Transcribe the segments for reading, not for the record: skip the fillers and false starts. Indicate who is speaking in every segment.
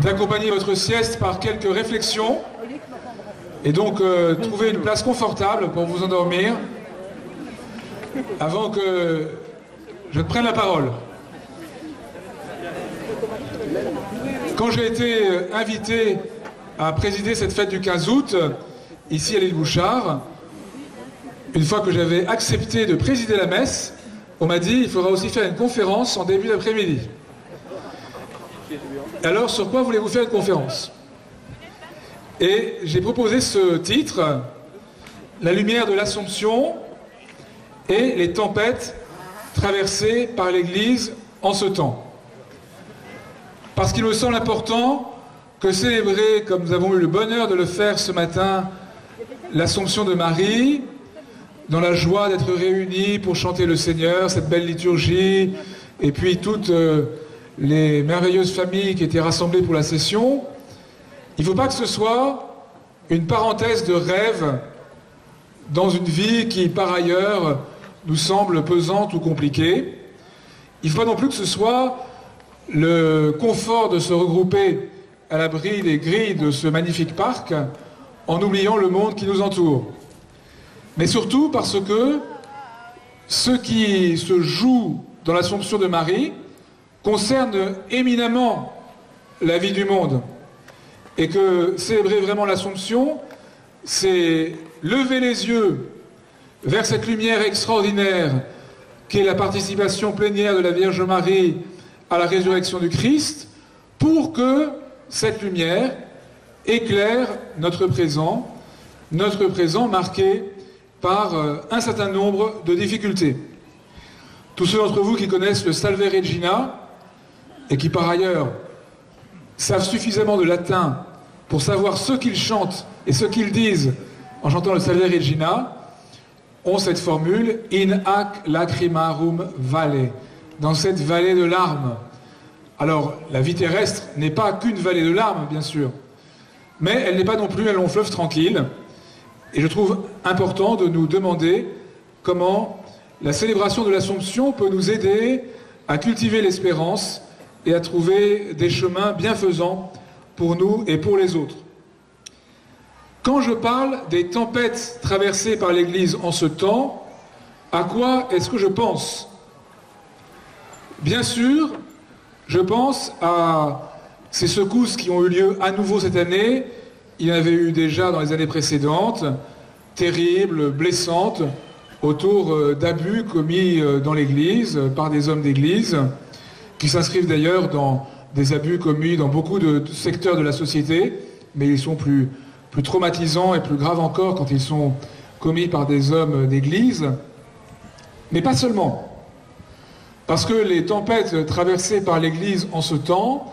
Speaker 1: d'accompagner votre sieste par quelques réflexions et donc trouver une place confortable pour vous endormir avant que je ne prenne la parole. Quand j'ai été invité à présider cette fête du 15 août, ici à l'île Bouchard, une fois que j'avais accepté de présider la messe, on m'a dit il faudra aussi faire une conférence en début d'après-midi. Alors, sur quoi voulez-vous faire une conférence? Et j'ai proposé ce titre, La lumière de l'Assomption et les tempêtes traversées par l'Église en ce temps. Parce qu'il me semble important que célébrer, comme nous avons eu le bonheur de le faire ce matin, l'Assomption de Marie, dans la joie d'être réunis pour chanter le Seigneur, cette belle liturgie, et puis toutes les merveilleuses familles qui étaient rassemblées pour la session, il ne faut pas que ce soit une parenthèse de rêve dans une vie qui, par ailleurs, nous semble pesante ou compliquée. Il ne faut pas non plus que ce soit le confort de se regrouper à l'abri des grilles de ce magnifique parc en oubliant le monde qui nous entoure. Mais surtout parce que ce qui se joue dans l'Assomption de Marie concerne éminemment la vie du monde. Et que célébrer vraiment l'Assomption, c'est lever les yeux vers cette lumière extraordinaire qui est la participation plénière de la Vierge Marie à la résurrection du Christ, pour que cette lumière éclaire notre présent marqué par un certain nombre de difficultés. Tous ceux d'entre vous qui connaissent le Salve Regina, et qui par ailleurs savent suffisamment de latin pour savoir ce qu'ils chantent et ce qu'ils disent en chantant le Salve Regina, ont cette formule « in hac lacrimarum vale », dans cette vallée de larmes. Alors, la vie terrestre n'est pas qu'une vallée de larmes, bien sûr, mais elle n'est pas non plus un long fleuve tranquille. Et je trouve important de nous demander comment la célébration de l'Assomption peut nous aider à cultiver l'espérance et à trouver des chemins bienfaisants pour nous et pour les autres. Quand je parle des tempêtes traversées par l'Église en ce temps, à quoi est-ce que je pense? Bien sûr, je pense à ces secousses qui ont eu lieu à nouveau cette année. Il y en avait eu déjà dans les années précédentes, terribles, blessantes, autour d'abus commis dans l'Église, par des hommes d'Église, qui s'inscrivent d'ailleurs dans des abus commis dans beaucoup de secteurs de la société, mais ils sont plus traumatisants et plus graves encore quand ils sont commis par des hommes d'Église. Mais pas seulement. Parce que les tempêtes traversées par l'Église en ce temps,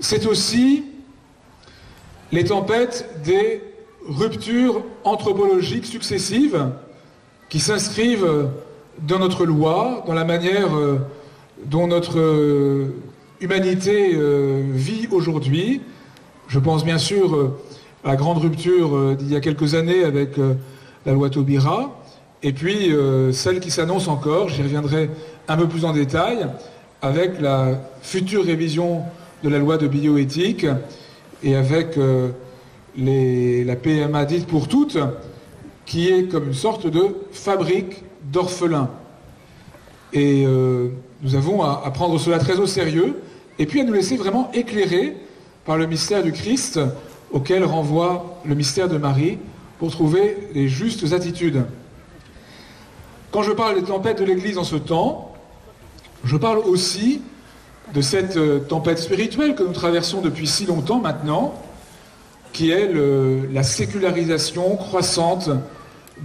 Speaker 1: c'est aussi les tempêtes des ruptures anthropologiques successives qui s'inscrivent dans notre loi, dans la manière dont notre humanité vit aujourd'hui. Je pense bien sûr à la grande rupture d'il y a quelques années avec la loi Taubira, et puis celle qui s'annonce encore, j'y reviendrai un peu plus en détail, avec la future révision de la loi de bioéthique et avec la PMA dite pour toutes, qui est comme une sorte de fabrique d'orphelins. Et nous avons à prendre cela très au sérieux, et puis à nous laisser vraiment éclairer par le mystère du Christ, auquel renvoie le mystère de Marie, pour trouver les justes attitudes. Quand je parle des tempêtes de l'Église en ce temps, je parle aussi de cette tempête spirituelle que nous traversons depuis si longtemps maintenant, qui est la sécularisation croissante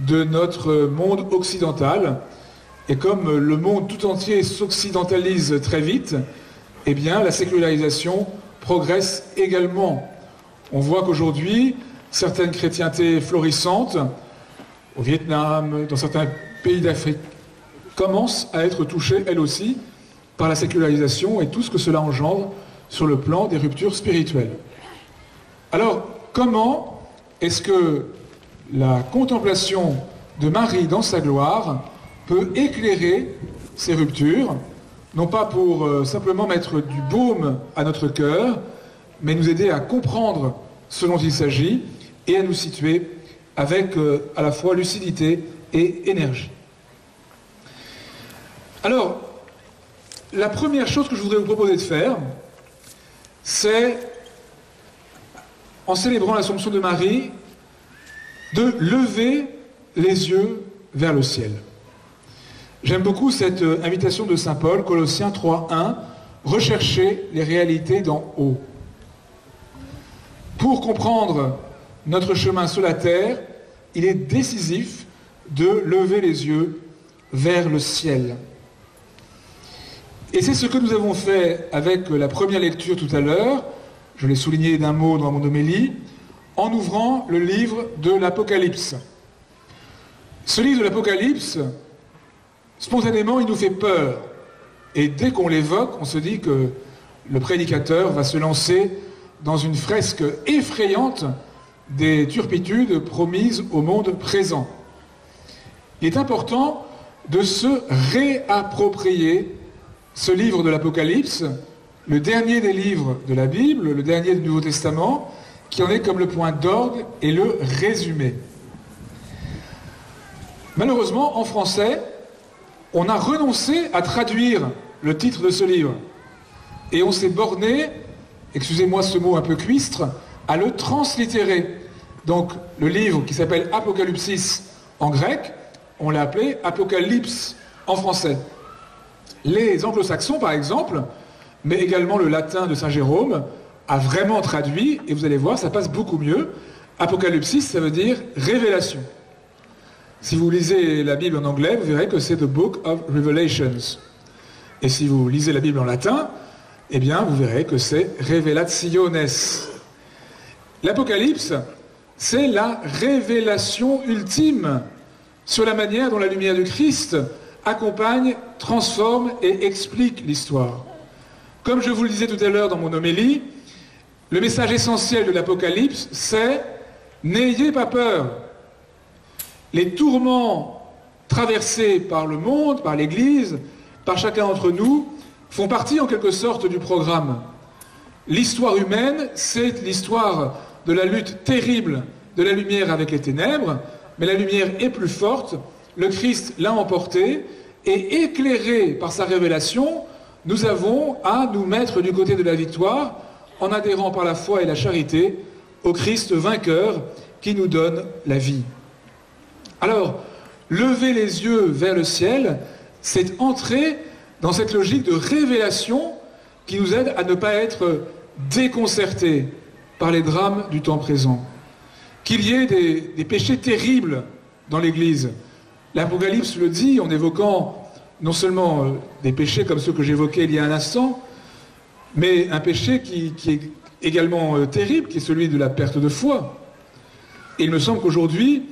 Speaker 1: de notre monde occidental. Et comme le monde tout entier s'occidentalise très vite, eh bien la sécularisation progresse également. On voit qu'aujourd'hui, certaines chrétientés florissantes, au Vietnam, dans certains pays d'Afrique, commencent à être touchées, elles aussi, par la sécularisation et tout ce que cela engendre sur le plan des ruptures spirituelles. Alors, comment est-ce que la contemplation de Marie dans sa gloire peut éclairer ces ruptures, non pas pour simplement mettre du baume à notre cœur, mais nous aider à comprendre ce dont il s'agit et à nous situer avec à la fois lucidité et énergie. Alors, la première chose que je voudrais vous proposer de faire, c'est, en célébrant l'Assomption de Marie, de lever les yeux vers le ciel. J'aime beaucoup cette invitation de saint Paul, Colossiens 3:1, rechercher les réalités d'en haut. Pour comprendre notre chemin sur la terre, il est décisif de lever les yeux vers le ciel. Et c'est ce que nous avons fait avec la première lecture tout à l'heure, je l'ai souligné d'un mot dans mon homélie, en ouvrant le livre de l'Apocalypse. Ce livre de l'Apocalypse, spontanément, il nous fait peur. Et dès qu'on l'évoque, on se dit que le prédicateur va se lancer dans une fresque effrayante des turpitudes promises au monde présent. Il est important de se réapproprier ce livre de l'Apocalypse, le dernier des livres de la Bible, le dernier du Nouveau Testament, qui en est comme le point d'orgue et le résumé. Malheureusement, en français, on a renoncé à traduire le titre de ce livre. Et on s'est borné, excusez-moi ce mot un peu cuistre, à le translittérer. Donc, le livre qui s'appelle Apocalypsis en grec, on l'a appelé Apocalypse en français. Les anglo-saxons, par exemple, mais également le latin de Saint Jérôme, a vraiment traduit, et vous allez voir, ça passe beaucoup mieux. Apocalypsis, ça veut dire révélation. Si vous lisez la Bible en anglais, vous verrez que c'est The Book of Revelations. Et si vous lisez la Bible en latin, eh bien, vous verrez que c'est Revelationes. L'Apocalypse, c'est la révélation ultime sur la manière dont la lumière du Christ accompagne, transforme et explique l'histoire. Comme je vous le disais tout à l'heure dans mon homélie, le message essentiel de l'Apocalypse, c'est « N'ayez pas peur ». Les tourments traversés par le monde, par l'Église, par chacun d'entre nous, font partie en quelque sorte du programme. L'histoire humaine, c'est l'histoire de la lutte terrible de la lumière avec les ténèbres, mais la lumière est plus forte, le Christ l'a emporté, et éclairé par sa révélation, nous avons à nous mettre du côté de la victoire en adhérant par la foi et la charité au Christ vainqueur qui nous donne la vie. Alors, lever les yeux vers le ciel, c'est entrer dans cette logique de révélation qui nous aide à ne pas être déconcertés par les drames du temps présent. Qu'il y ait des péchés terribles dans l'Église. L'Apocalypse le dit en évoquant non seulement des péchés comme ceux que j'évoquais il y a un instant, mais un péché qui est également terrible, qui est celui de la perte de foi. Et il me semble qu'aujourd'hui,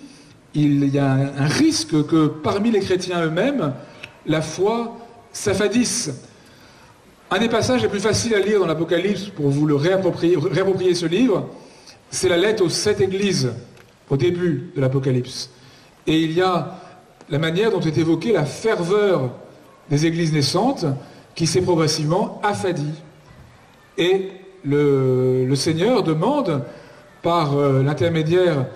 Speaker 1: il y a un risque que parmi les chrétiens eux-mêmes, la foi s'affadisse. Un des passages les plus faciles à lire dans l'Apocalypse pour vous le réapproprier ce livre, c'est la lettre aux 7 églises, au début de l'Apocalypse. Et il y a la manière dont est évoquée la ferveur des églises naissantes qui s'est progressivement affadie. Et le Seigneur demande, par l'intermédiaire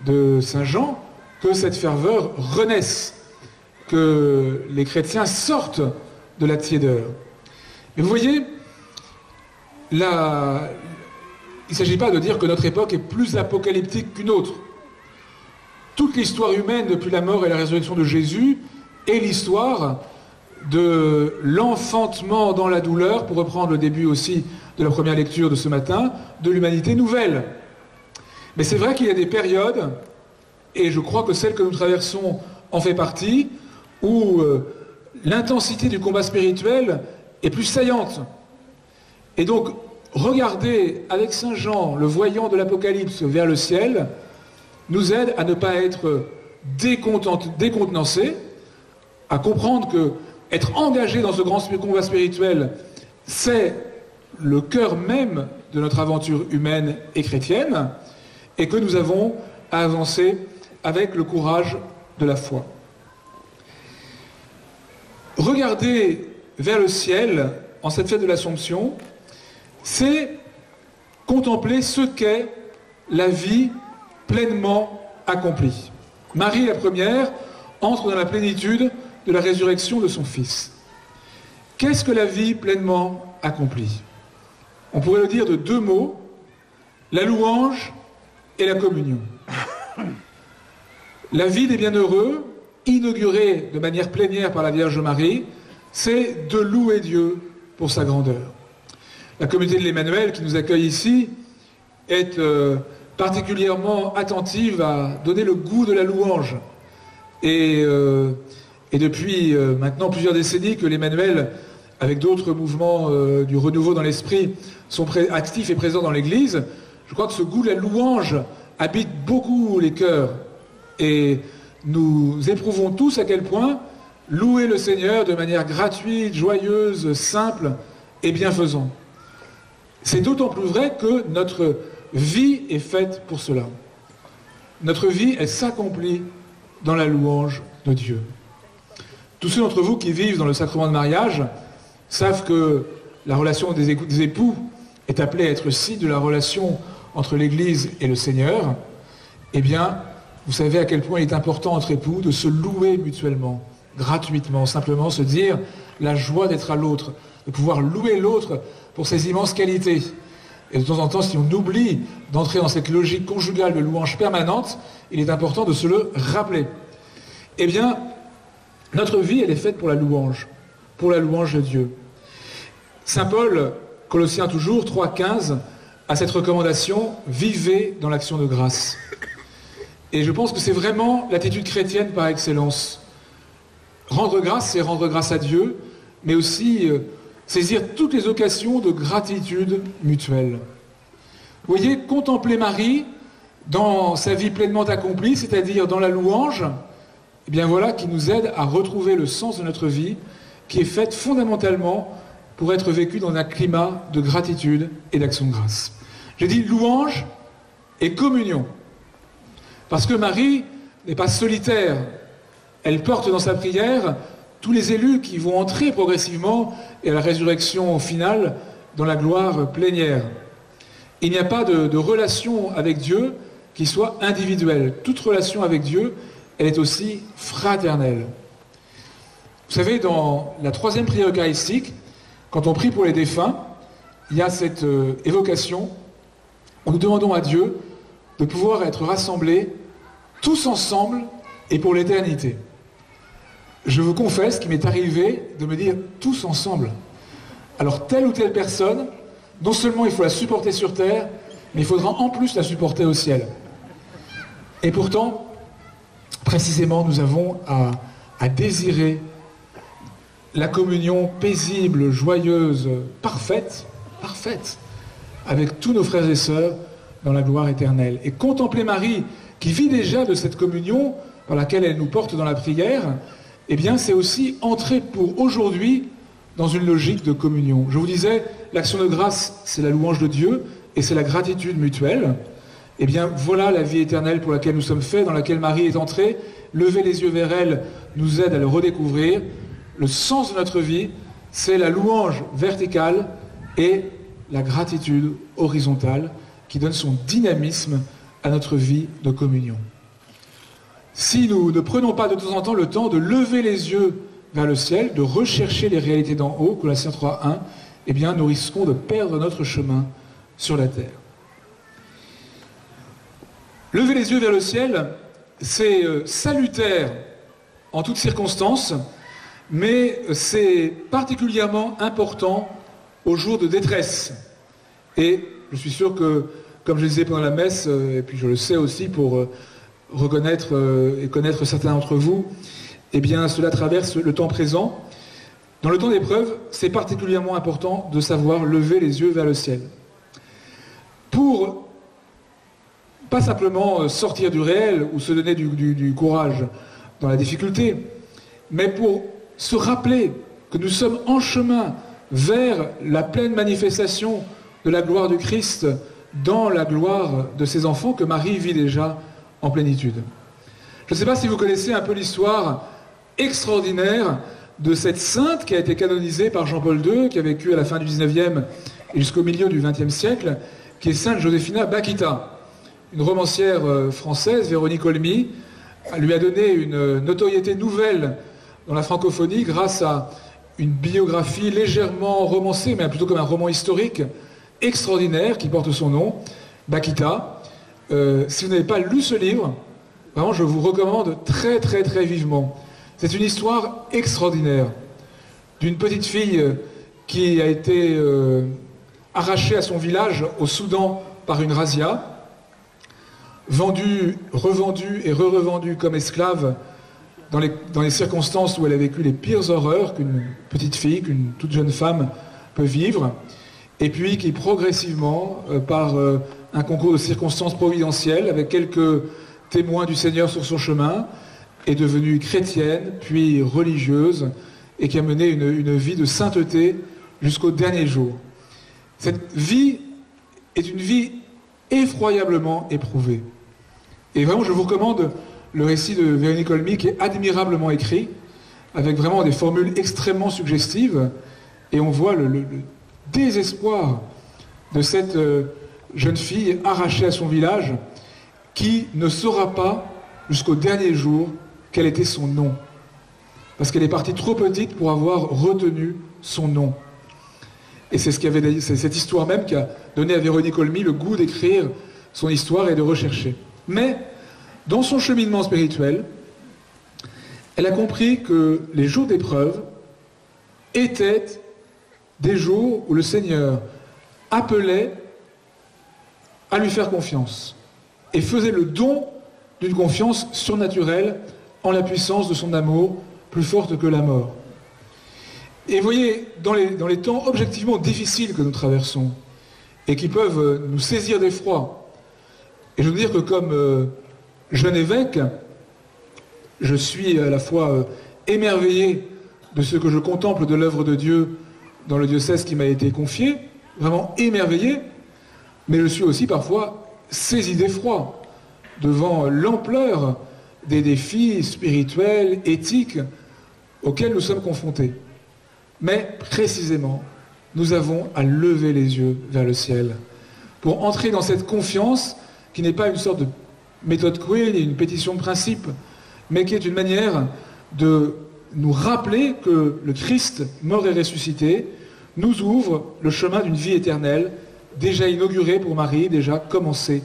Speaker 1: de Saint Jean, que cette ferveur renaisse, que les chrétiens sortent de la tiédeur. Mais vous voyez, il ne s'agit pas de dire que notre époque est plus apocalyptique qu'une autre. Toute l'histoire humaine depuis la mort et la résurrection de Jésus est l'histoire de l'enfantement dans la douleur, pour reprendre le début aussi de la première lecture de ce matin, de l'humanité nouvelle. Mais c'est vrai qu'il y a des périodes, et je crois que celle que nous traversons en fait partie, où l'intensité du combat spirituel est plus saillante. Et donc, regarder avec Saint Jean, le voyant de l'Apocalypse, vers le ciel, nous aide à ne pas être décontenancés, à comprendre que être engagé dans ce grand combat spirituel, c'est le cœur même de notre aventure humaine et chrétienne, et que nous avons à avancer avec le courage de la foi. Regarder vers le ciel, en cette fête de l'Assomption, c'est contempler ce qu'est la vie pleinement accomplie. Marie, la première, entre dans la plénitude de la résurrection de son Fils. Qu'est-ce que la vie pleinement accomplie? On pourrait le dire de deux mots, la louange et la communion. La vie des bienheureux, inaugurée de manière plénière par la Vierge Marie, c'est de louer Dieu pour sa grandeur. La communauté de l'Emmanuel qui nous accueille ici est particulièrement attentive à donner le goût de la louange. Et depuis maintenant plusieurs décennies que l'Emmanuel, avec d'autres mouvements du renouveau dans l'esprit, sont actifs et présents dans l'Église, je crois que ce goût de la louange habite beaucoup les cœurs. Et nous éprouvons tous à quel point louer le Seigneur de manière gratuite, joyeuse, simple et bienfaisant. C'est d'autant plus vrai que notre vie est faite pour cela. Notre vie, elle s'accomplit dans la louange de Dieu. Tous ceux d'entre vous qui vivent dans le sacrement de mariage savent que la relation des époux est appelée à être signe de la relation entre l'Église et le Seigneur. Eh bien, vous savez à quel point il est important entre époux de se louer mutuellement, gratuitement, simplement se dire la joie d'être à l'autre, de pouvoir louer l'autre pour ses immenses qualités. Et de temps en temps, si on oublie d'entrer dans cette logique conjugale de louange permanente, il est important de se le rappeler. Eh bien, notre vie, elle est faite pour la louange de Dieu. Saint Paul, Colossiens toujours, 3,15, a cette recommandation, vivez dans l'action de grâce. Et je pense que c'est vraiment l'attitude chrétienne par excellence. Rendre grâce, c'est rendre grâce à Dieu, mais aussi saisir toutes les occasions de gratitude mutuelle. Vous voyez, contempler Marie dans sa vie pleinement accomplie, c'est-à-dire dans la louange, eh bien voilà qui nous aide à retrouver le sens de notre vie, qui est faite fondamentalement pour être vécue dans un climat de gratitude et d'action de grâce. J'ai dit louange et communion. Parce que Marie n'est pas solitaire. Elle porte dans sa prière tous les élus qui vont entrer progressivement et à la résurrection finale dans la gloire plénière. Il n'y a pas de relation avec Dieu qui soit individuelle. Toute relation avec Dieu, elle est aussi fraternelle. Vous savez, dans la troisième prière eucharistique, quand on prie pour les défunts, il y a cette évocation où nous demandons à Dieu de pouvoir être rassemblés tous ensemble et pour l'éternité. Je vous confesse qu'il m'est arrivé de me dire tous ensemble. Alors telle ou telle personne, non seulement il faut la supporter sur terre, mais il faudra en plus la supporter au ciel. Et pourtant, précisément, nous avons à désirer la communion paisible, joyeuse, parfaite, avec tous nos frères et sœurs dans la gloire éternelle. Et contempler Marie, qui vit déjà de cette communion par laquelle elle nous porte dans la prière, eh bien c'est aussi entrer pour aujourd'hui dans une logique de communion. Je vous disais, l'action de grâce, c'est la louange de Dieu et c'est la gratitude mutuelle. Eh bien voilà la vie éternelle pour laquelle nous sommes faits, dans laquelle Marie est entrée. Lever les yeux vers elle nous aide à le redécouvrir. Le sens de notre vie, c'est la louange verticale et la gratitude horizontale qui donne son dynamisme à notre vie de communion. Si nous ne prenons pas de temps en temps le temps de lever les yeux vers le ciel, de rechercher les réalités d'en haut, Colossiens 3,1, eh bien nous risquons de perdre notre chemin sur la terre. Lever les yeux vers le ciel, c'est salutaire en toutes circonstances, mais c'est particulièrement important aux jours de détresse. Et je suis sûr que, comme je le disais pendant la messe, et puis je le sais aussi pour reconnaître et connaître certains d'entre vous, eh bien cela traverse le temps présent. Dans le temps d'épreuve, c'est particulièrement important de savoir lever les yeux vers le ciel. Pour pas simplement sortir du réel ou se donner du courage dans la difficulté, mais pour se rappeler que nous sommes en chemin vers la pleine manifestation de la gloire du Christ dans la gloire de ses enfants que Marie vit déjà en plénitude. Je ne sais pas si vous connaissez un peu l'histoire extraordinaire de cette sainte qui a été canonisée par Jean-Paul II, qui a vécu à la fin du 19e et jusqu'au milieu du 20e siècle, qui est Sainte Josefina Bakhita. Une romancière française, Véronique Olmy, lui a donné une notoriété nouvelle dans la francophonie grâce à une biographie légèrement romancée, mais plutôt comme un roman historique extraordinaire qui porte son nom, Bakhita. Si vous n'avez pas lu ce livre, vraiment je vous recommande très très très vivement. C'est une histoire extraordinaire d'une petite fille qui a été arrachée à son village au Soudan par une razzia, vendue, revendue et re-revendue comme esclave dans les circonstances où elle a vécu les pires horreurs qu'une petite fille, qu'une toute jeune femme peut vivre, et puis qui progressivement, par un concours de circonstances providentielles, avec quelques témoins du Seigneur sur son chemin, est devenue chrétienne, puis religieuse, et qui a mené une vie de sainteté jusqu'au dernier jour. Cette vie est une vie effroyablement éprouvée. Et vraiment, je vous recommande le récit de Véronique Olmy, qui est admirablement écrit, avec vraiment des formules extrêmement suggestives, et on voit le désespoir de cette jeune fille arrachée à son village, qui ne saura pas, jusqu'au dernier jour, quel était son nom. Parce qu'elle est partie trop petite pour avoir retenu son nom. Et c'est cette histoire même qui a donné à Véronique Olmy le goût d'écrire son histoire et de rechercher. Mais, dans son cheminement spirituel, elle a compris que les jours d'épreuve étaient des jours où le Seigneur appelait à lui faire confiance et faisait le don d'une confiance surnaturelle en la puissance de son amour plus forte que la mort. Et vous voyez, dans les temps objectivement difficiles que nous traversons et qui peuvent nous saisir d'effroi, et je veux dire que comme jeune évêque, je suis à la fois émerveillé de ce que je contemple de l'œuvre de Dieu dans le diocèse qui m'a été confié, vraiment émerveillé, mais je suis aussi parfois saisi d'effroi devant l'ampleur des défis spirituels, éthiques auxquels nous sommes confrontés. Mais précisément, nous avons à lever les yeux vers le ciel pour entrer dans cette confiance qui n'est pas une sorte de méthode Quill et une pétition de principe, mais qui est une manière de nous rappeler que le Christ, mort et ressuscité, nous ouvre le chemin d'une vie éternelle, déjà inaugurée pour Marie, déjà commencée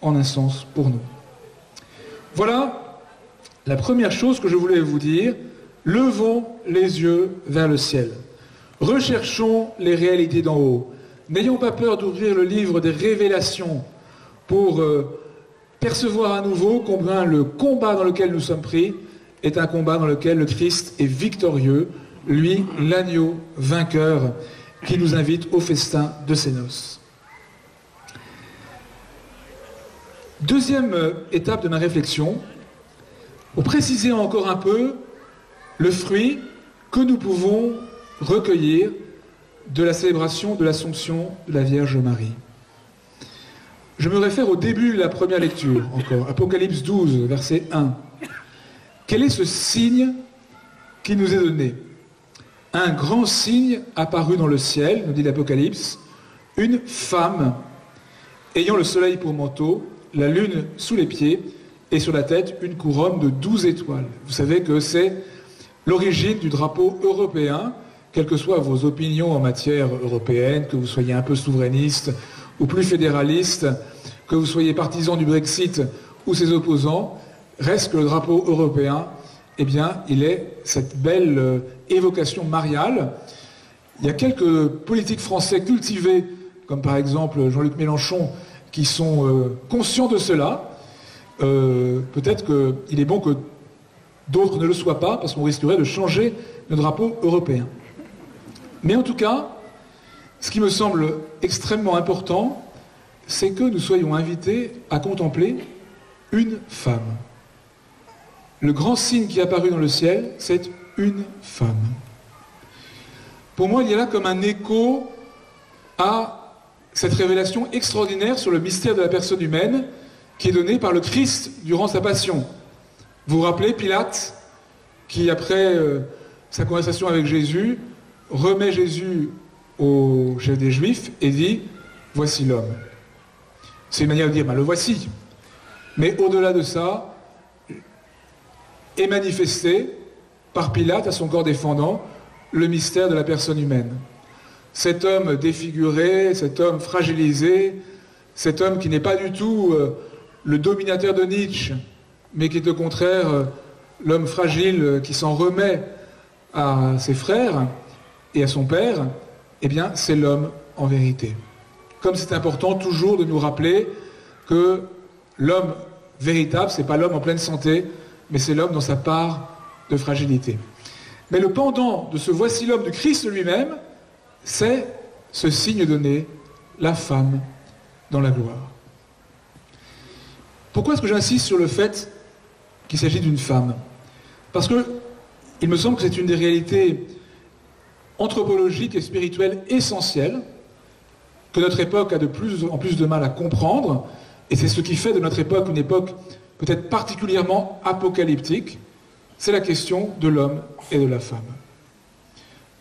Speaker 1: en un sens pour nous. Voilà la première chose que je voulais vous dire. Levons les yeux vers le ciel. Recherchons les réalités d'en haut. N'ayons pas peur d'ouvrir le livre des révélations pour percevoir à nouveau combien le combat dans lequel nous sommes pris est un combat dans lequel le Christ est victorieux, lui, l'agneau vainqueur, qui nous invite au festin de ses noces. Deuxième étape de ma réflexion, pour préciser encore un peu le fruit que nous pouvons recueillir de la célébration de l'Assomption de la Vierge Marie. Je me réfère au début de la première lecture, encore, Apocalypse 12, verset 1. Quel est ce signe qui nous est donné? Un grand signe apparu dans le ciel, nous dit l'Apocalypse, une femme ayant le soleil pour manteau, la lune sous les pieds, et sur la tête une couronne de 12 étoiles. Vous savez que c'est l'origine du drapeau européen, quelles que soient vos opinions en matière européenne, que vous soyez un peu souverainiste ou plus fédéraliste, que vous soyez partisan du Brexit ou ses opposants, reste que le drapeau européen, eh bien, il est cette belle évocation mariale. Il y a quelques politiques français cultivés, comme par exemple Jean-Luc Mélenchon, qui sont conscients de cela. Peut-être qu'il est bon que d'autres ne le soient pas, parce qu'on risquerait de changer le drapeau européen. Mais en tout cas, ce qui me semble extrêmement important, c'est que nous soyons invités à contempler une femme. Le grand signe qui est apparu dans le ciel, c'est une femme. Pour moi, il y a là comme un écho à cette révélation extraordinaire sur le mystère de la personne humaine qui est donnée par le Christ durant sa passion. Vous vous rappelez Pilate, qui après sa conversation avec Jésus, remet Jésus au chef des Juifs et dit « Voici l'homme ». C'est une manière de dire, ben, le voici. Mais au-delà de ça, est manifesté par Pilate à son corps défendant le mystère de la personne humaine. Cet homme défiguré, cet homme fragilisé, cet homme qui n'est pas du tout le dominateur de Nietzsche, mais qui est au contraire l'homme fragile qui s'en remet à ses frères et à son père, eh bien c'est l'homme en vérité. Comme c'est important toujours de nous rappeler que l'homme véritable, c'est pas l'homme en pleine santé, mais c'est l'homme dans sa part de fragilité. Mais le pendant de ce voici l'homme du Christ lui-même, c'est ce signe donné, la femme dans la gloire. Pourquoi est-ce que j'insiste sur le fait qu'il s'agit d'une femme? Parce que il me semble que c'est une des réalités anthropologiques et spirituelles essentielles que notre époque a de plus en plus de mal à comprendre, et c'est ce qui fait de notre époque une époque peut-être particulièrement apocalyptique, c'est la question de l'homme et de la femme.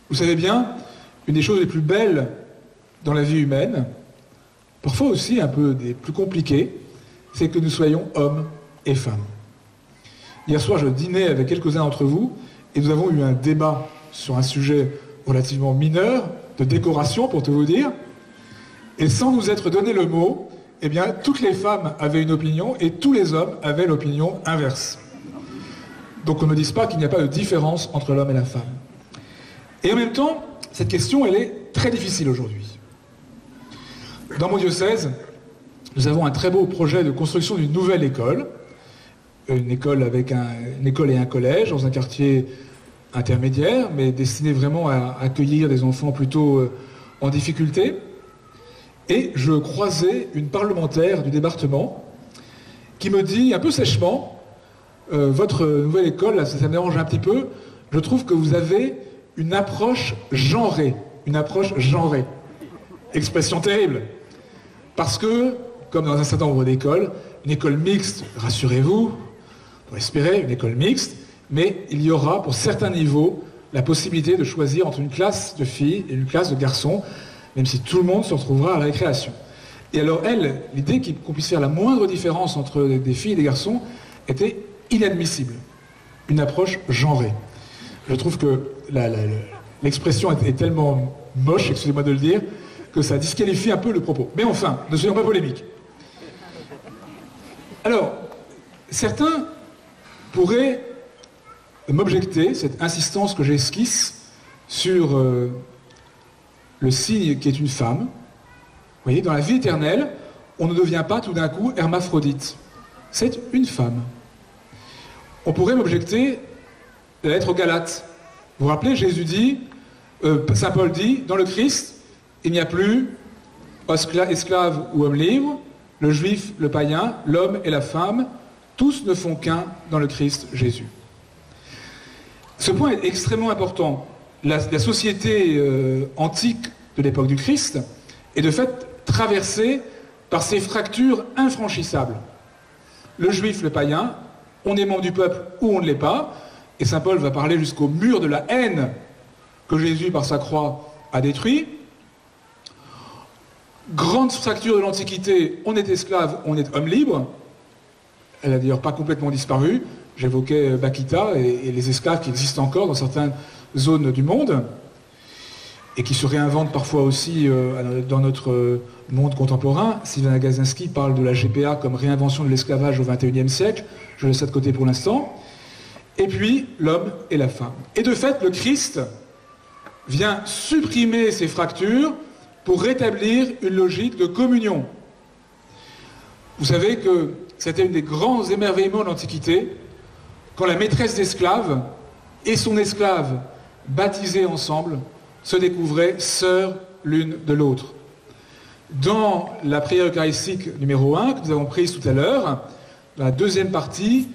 Speaker 1: Vous savez bien, une des choses les plus belles dans la vie humaine, parfois aussi un peu des plus compliquées, c'est que nous soyons hommes et femmes. Hier soir, je dînais avec quelques-uns d'entre vous, et nous avons eu un débat sur un sujet relativement mineur, de décoration pour tout vous dire, et sans nous être donné le mot, eh bien, toutes les femmes avaient une opinion et tous les hommes avaient l'opinion inverse. Donc on ne dise pas qu'il n'y a pas de différence entre l'homme et la femme. Et en même temps, cette question, elle est très difficile aujourd'hui. Dans mon diocèse, nous avons un très beau projet de construction d'une nouvelle école, une école avec une école et un collège dans un quartier intermédiaire, mais destiné vraiment à accueillir des enfants plutôt en difficulté. Et je croisais une parlementaire du département qui me dit un peu sèchement, votre nouvelle école, là, ça me dérange un petit peu, je trouve que vous avez une approche genrée. Une approche genrée. Expression terrible. Parce que, comme dans un certain nombre d'écoles, une école mixte, rassurez-vous, pour espérer, une école mixte, mais il y aura pour certains niveaux la possibilité de choisir entre une classe de filles et une classe de garçons, même si tout le monde se retrouvera à la récréation. Et alors elle, l'idée qu'on puisse faire la moindre différence entre des filles et des garçons était inadmissible. Une approche genrée. Je trouve que l'expression est tellement moche, excusez-moi de le dire, que ça disqualifie un peu le propos. Mais enfin, ne soyons pas polémiques. Alors, certains pourraient m'objecter cette insistance que j'esquisse sur le signe qui est une femme. Vous voyez, dans la vie éternelle, on ne devient pas tout d'un coup hermaphrodite. C'est une femme. On pourrait m'objecter la lettre aux Galates. Vous vous rappelez, Jésus dit, Saint Paul dit, dans le Christ, il n'y a plus esclave ou homme libre, le juif, le païen, l'homme et la femme, tous ne font qu'un dans le Christ Jésus. Ce point est extrêmement important. La société antique de l'époque du Christ est de fait traversée par ces fractures infranchissables. Le juif, le païen, on est membre du peuple ou on ne l'est pas, et saint Paul va parler jusqu'au mur de la haine que Jésus, par sa croix, a détruit. Grande fracture de l'Antiquité, on est esclave, on est homme libre. Elle n'a d'ailleurs pas complètement disparu. J'évoquais Bakita et les esclaves qui existent encore dans certaines zones du monde et qui se réinventent parfois aussi dans notre monde contemporain. Sylvain Agazinski parle de la GPA comme réinvention de l'esclavage au XXIe siècle. Je laisse ça de côté pour l'instant. Et puis, l'homme et la femme. Et de fait, le Christ vient supprimer ces fractures pour rétablir une logique de communion. Vous savez que c'était un des grands émerveillements de l'Antiquité, quand la maîtresse d'esclave et son esclave, baptisés ensemble, se découvraient sœurs l'une de l'autre. Dans la prière eucharistique numéro 1, que nous avons prise tout à l'heure, dans la deuxième partie,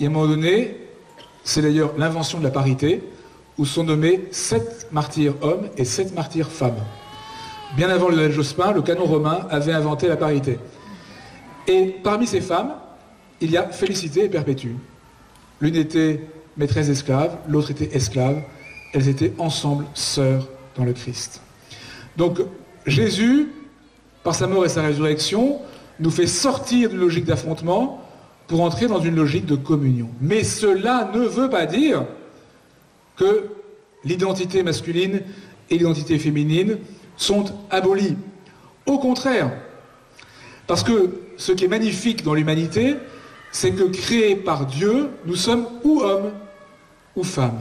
Speaker 1: et à un moment donné, c'est d'ailleurs l'invention de la parité, où sont nommés 7 martyrs hommes et 7 martyrs femmes. Bien avant le Jospin, le canon romain avait inventé la parité. Et parmi ces femmes, il y a Félicité et Perpétue. L'une était maîtresse d'esclave, l'autre était esclave. Elles étaient ensemble sœurs dans le Christ. Donc Jésus, par sa mort et sa résurrection, nous fait sortir d'une logique d'affrontement pour entrer dans une logique de communion. Mais cela ne veut pas dire que l'identité masculine et l'identité féminine sont abolies. Au contraire, parce que ce qui est magnifique dans l'humanité, c'est que créés par Dieu, nous sommes ou hommes ou femmes.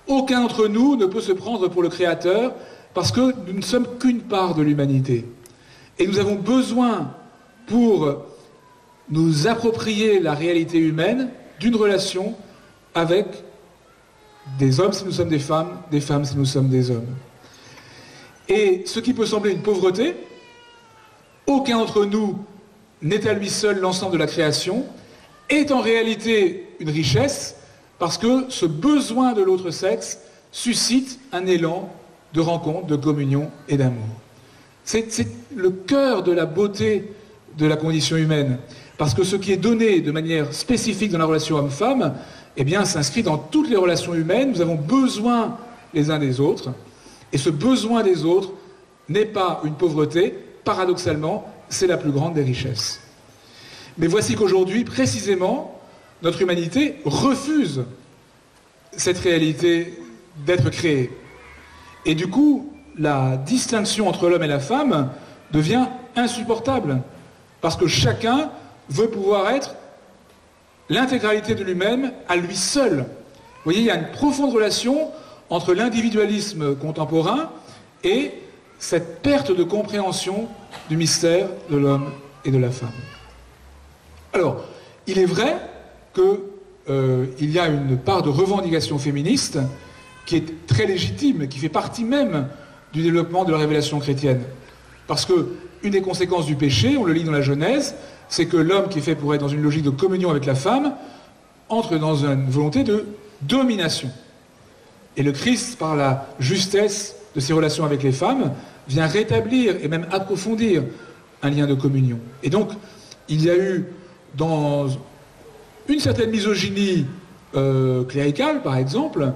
Speaker 1: Aucun d'entre nous ne peut se prendre pour le Créateur parce que nous ne sommes qu'une part de l'humanité. Et nous avons besoin, pour nous approprier la réalité humaine, d'une relation avec des hommes si nous sommes des femmes si nous sommes des hommes. Et ce qui peut sembler une pauvreté, aucun d'entre nous n'est à lui seul l'ensemble de la création, est en réalité une richesse, parce que ce besoin de l'autre sexe suscite un élan de rencontre, de communion et d'amour. C'est le cœur de la beauté de la condition humaine, parce que ce qui est donné de manière spécifique dans la relation homme-femme, eh bien, s'inscrit dans toutes les relations humaines. Nous avons besoin les uns des autres, et ce besoin des autres n'est pas une pauvreté, paradoxalement, c'est la plus grande des richesses. Mais voici qu'aujourd'hui, précisément, notre humanité refuse cette réalité d'être créée. Et du coup, la distinction entre l'homme et la femme devient insupportable, parce que chacun veut pouvoir être l'intégralité de lui-même à lui seul. Vous voyez, il y a une profonde relation entre l'individualisme contemporain et cette perte de compréhension du mystère de l'homme et de la femme. Alors, il est vrai qu'il y a une part de revendication féministe qui est très légitime, qui fait partie même du développement de la révélation chrétienne. Parce qu'une des conséquences du péché, on le lit dans la Genèse, c'est que l'homme qui est fait pour être dans une logique de communion avec la femme entre dans une volonté de domination. Et le Christ, par la justesse de ses relations avec les femmes, vient rétablir et même approfondir un lien de communion. Et donc, il y a eu, dans une certaine misogynie cléricale, par exemple,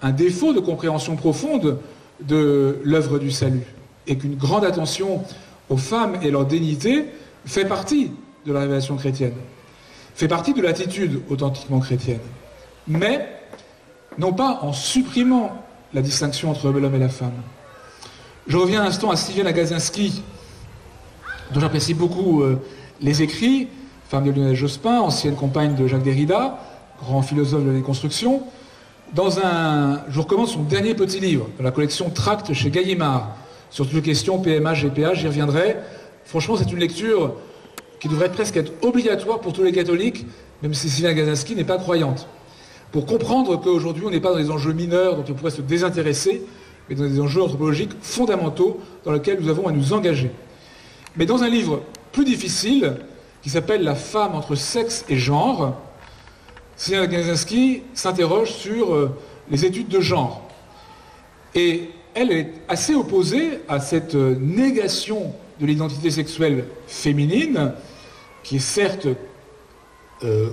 Speaker 1: un défaut de compréhension profonde de l'œuvre du salut. Et qu'une grande attention aux femmes et leur dignité fait partie de la révélation chrétienne, fait partie de l'attitude authentiquement chrétienne. Mais, non pas en supprimant la distinction entre l'homme et la femme. Je reviens un instant à Sylviane Agacinski, dont j'apprécie beaucoup les écrits, femme de Lionel Jospin, ancienne compagne de Jacques Derrida, grand philosophe de la déconstruction. Je vous recommande son dernier petit livre, dans la collection Tracts chez Gallimard, sur toutes les questions PMA, GPA, j'y reviendrai. Franchement, c'est une lecture qui devrait presque être obligatoire pour tous les catholiques, même si Sylviane Agacinski n'est pas croyante. Pour comprendre qu'aujourd'hui, on n'est pas dans des enjeux mineurs dont on pourrait se désintéresser, mais dans des enjeux anthropologiques fondamentaux dans lesquels nous avons à nous engager. Mais dans un livre plus difficile, qui s'appelle « La femme entre sexe et genre », Sylviane Agacinski s'interroge sur les études de genre. Et elle est assez opposée à cette négation de l'identité sexuelle féminine, qui est certes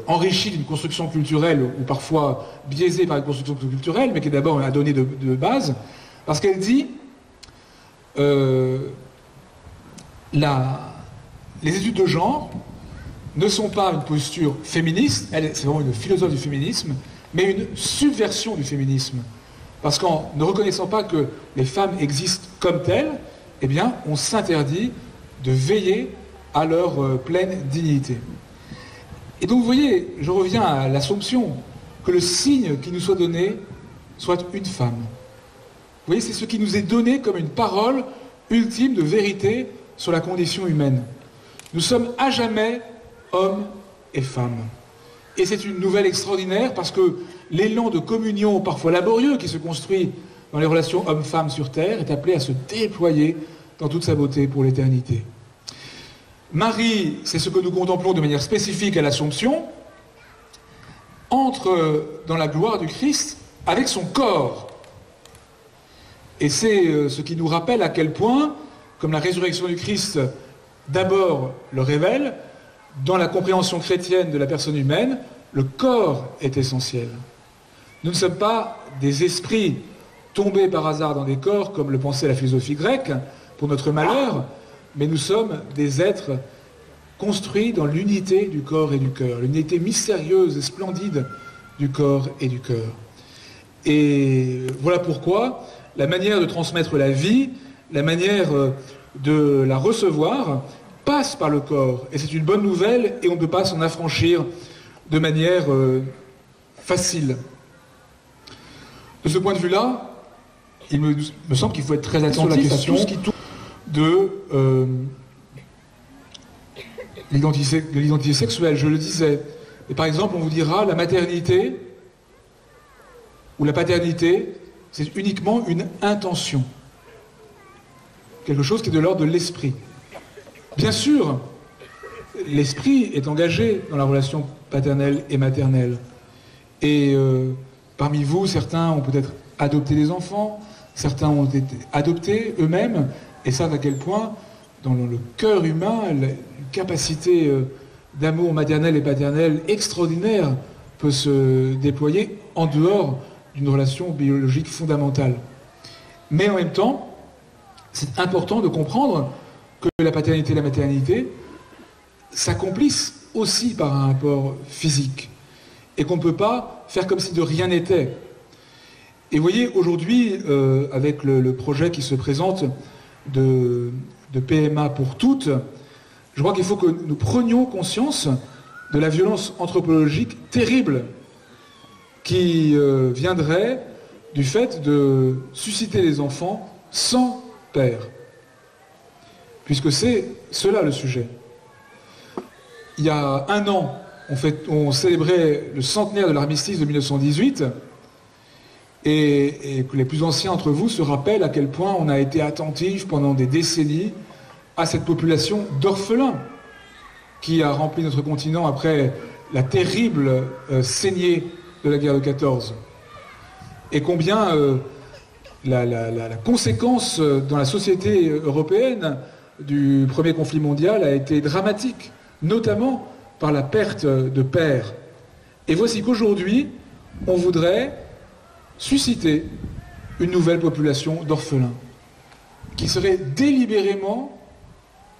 Speaker 1: enrichie d'une construction culturelle, ou parfois biaisée par une construction culturelle, mais qui est d'abord un donné de base, parce qu'elle dit les études de genre ne sont pas une posture féministe, c'est vraiment une philosophe du féminisme, mais une subversion du féminisme. Parce qu'en ne reconnaissant pas que les femmes existent comme telles, eh bien, on s'interdit de veiller à leur pleine dignité. Et donc, vous voyez, je reviens à l'Assomption, que le signe qui nous soit donné soit une femme. Vous voyez, c'est ce qui nous est donné comme une parole ultime de vérité sur la condition humaine. Nous sommes à jamais hommes et femmes. Et c'est une nouvelle extraordinaire parce que l'élan de communion, parfois laborieux, qui se construit dans les relations hommes-femmes sur Terre, est appelé à se déployer dans toute sa beauté pour l'éternité. Marie, c'est ce que nous contemplons de manière spécifique à l'Assomption, entre dans la gloire du Christ avec son corps. Et c'est ce qui nous rappelle à quel point, comme la résurrection du Christ d'abord le révèle, dans la compréhension chrétienne de la personne humaine, le corps est essentiel. Nous ne sommes pas des esprits tombés par hasard dans des corps, comme le pensait la philosophie grecque, pour notre malheur, mais nous sommes des êtres construit dans l'unité du corps et du cœur, l'unité mystérieuse et splendide du corps et du cœur. Et voilà pourquoi la manière de transmettre la vie, la manière de la recevoir, passe par le corps. Et c'est une bonne nouvelle et on ne peut pas s'en affranchir de manière facile. De ce point de vue-là, il me semble qu'il faut être très attentif à tout ce qui tourne de l'identité sexuelle, je le disais. Et par exemple, on vous dira la maternité ou la paternité, c'est uniquement une intention. Quelque chose qui est de l'ordre de l'esprit. Bien sûr, l'esprit est engagé dans la relation paternelle et maternelle. Et parmi vous, certains ont peut-être adopté des enfants, certains ont été adoptés eux-mêmes, et savent à quel point, dans le cœur humain, une capacité d'amour maternel et paternel extraordinaire peut se déployer en dehors d'une relation biologique fondamentale. Mais en même temps, c'est important de comprendre que la paternité et la maternité s'accomplissent aussi par un rapport physique et qu'on ne peut pas faire comme si de rien n'était. Et vous voyez, aujourd'hui, avec le projet qui se présente de PMA pour toutes, je crois qu'il faut que nous prenions conscience de la violence anthropologique terrible qui viendrait du fait de susciter des enfants sans père. Puisque c'est cela le sujet. Il y a un an, on célébrait le centenaire de l'armistice de 1918, et que les plus anciens d'entre vous se rappellent à quel point on a été attentif pendant des décennies à cette population d'orphelins qui a rempli notre continent après la terrible saignée de la guerre de 14. Et combien la conséquence dans la société européenne du premier conflit mondial a été dramatique, notamment par la perte de pères. Et voici qu'aujourd'hui, on voudrait susciter une nouvelle population d'orphelins qui serait délibérément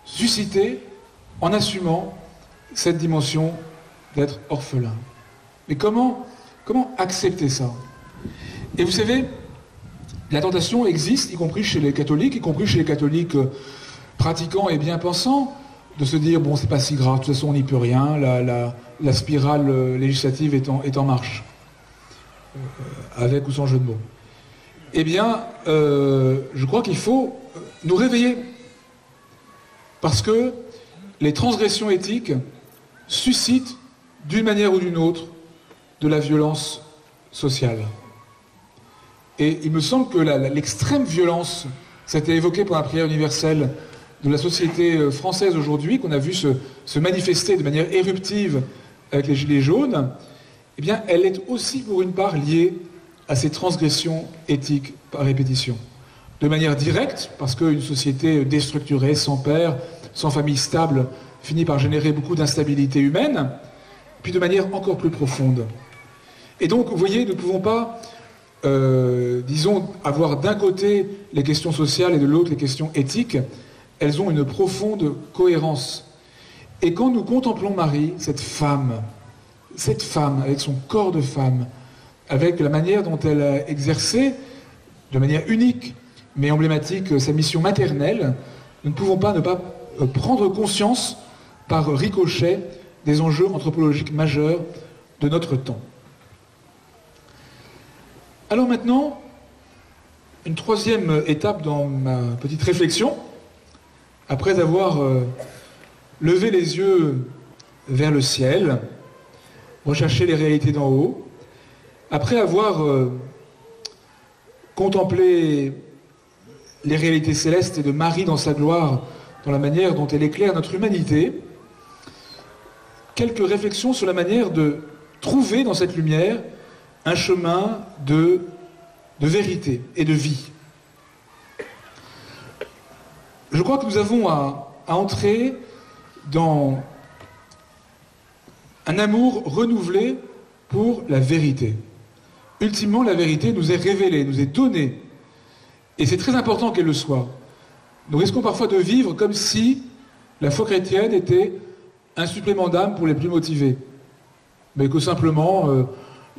Speaker 1: suscitée en assumant cette dimension d'être orphelin. Mais comment accepter ça? Et vous savez, la tentation existe, y compris chez les catholiques pratiquants et bien pensants, de se dire, bon, c'est pas si grave, de toute façon, on n'y peut rien, la spirale législative est en marche, avec ou sans jeu de mots. Eh bien, je crois qu'il faut nous réveiller, parce que les transgressions éthiques suscitent, d'une manière ou d'une autre, de la violence sociale. Et il me semble que l'extrême violence, ça a été évoqué par la prière universelle de la société française aujourd'hui, qu'on a vu se manifester de manière éruptive avec les Gilets jaunes, eh bien, elle est aussi pour une part liée à ces transgressions éthiques par répétition. De manière directe, parce qu'une société déstructurée, sans père, sans famille stable, finit par générer beaucoup d'instabilité humaine, puis de manière encore plus profonde. Et donc, vous voyez, nous ne pouvons pas, disons, avoir d'un côté les questions sociales et de l'autre les questions éthiques. Elles ont une profonde cohérence. Et quand nous contemplons Marie, cette femme, avec son corps de femme, avec la manière dont elle a exercé, de manière unique, mais emblématique, sa mission maternelle, nous ne pouvons pas ne pas prendre conscience, par ricochet, des enjeux anthropologiques majeurs de notre temps. Alors maintenant, une troisième étape dans ma petite réflexion, après avoir levé les yeux vers le ciel, recherché les réalités d'en haut, après avoir contemplé les réalités célestes et de Marie dans sa gloire, dans la manière dont elle éclaire notre humanité, quelques réflexions sur la manière de trouver dans cette lumière un chemin de vérité et de vie. Je crois que nous avons à entrer dans un amour renouvelé pour la vérité. Ultimement, la vérité nous est révélée, nous est donnée. Et c'est très important qu'elle le soit. Nous risquons parfois de vivre comme si la foi chrétienne était un supplément d'âme pour les plus motivés, mais que simplement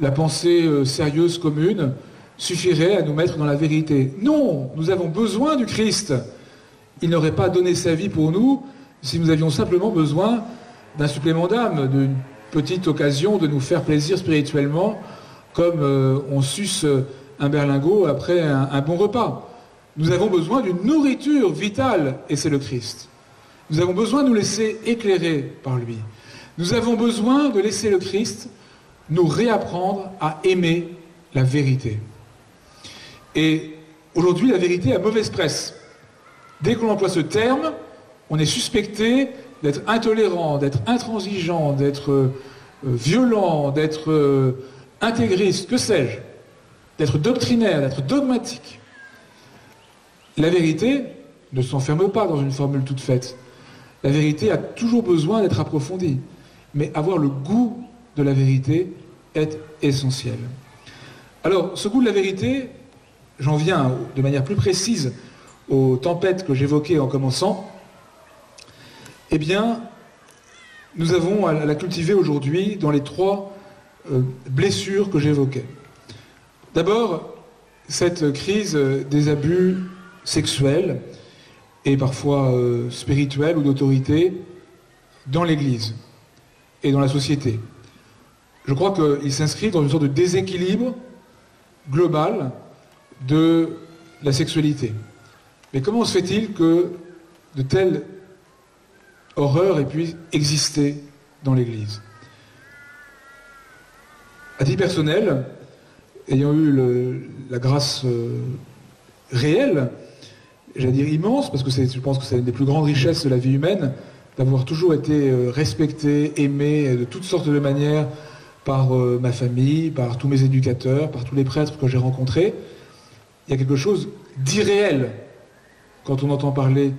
Speaker 1: la pensée sérieuse commune suffirait à nous mettre dans la vérité. Non, nous avons besoin du Christ. Il n'aurait pas donné sa vie pour nous si nous avions simplement besoin d'un supplément d'âme, d'une petite occasion de nous faire plaisir spirituellement, comme on suce un berlingot après un bon repas. Nous avons besoin d'une nourriture vitale, et c'est le Christ. Nous avons besoin de nous laisser éclairer par lui. Nous avons besoin de laisser le Christ nous réapprendre à aimer la vérité. Et aujourd'hui, la vérité a mauvaise presse. Dès qu'on emploie ce terme, on est suspecté d'être intolérant, d'être intransigeant, d'être violent, d'être intégriste, que sais-je, d'être doctrinaire, d'être dogmatique. La vérité ne s'enferme pas dans une formule toute faite. La vérité a toujours besoin d'être approfondie. Mais avoir le goût de la vérité est essentiel. Alors, ce goût de la vérité, j'en viens de manière plus précise aux tempêtes que j'évoquais en commençant. Eh bien, nous avons à la cultiver aujourd'hui dans les trois blessures que j'évoquais. D'abord, cette crise des abus sexuels et parfois spirituels ou d'autorité dans l'Église et dans la société. Je crois qu'il s'inscrit dans une sorte de déséquilibre global de la sexualité. Mais comment se fait-il que de telles horreurs aient pu exister dans l'Église? À titre personnel, ayant eu la grâce réelle, j'allais dire immense, parce que je pense que c'est une des plus grandes richesses de la vie humaine, d'avoir toujours été respecté, aimé de toutes sortes de manières par ma famille, par tous mes éducateurs, par tous les prêtres que j'ai rencontrés. Il y a quelque chose d'irréel quand on entend parler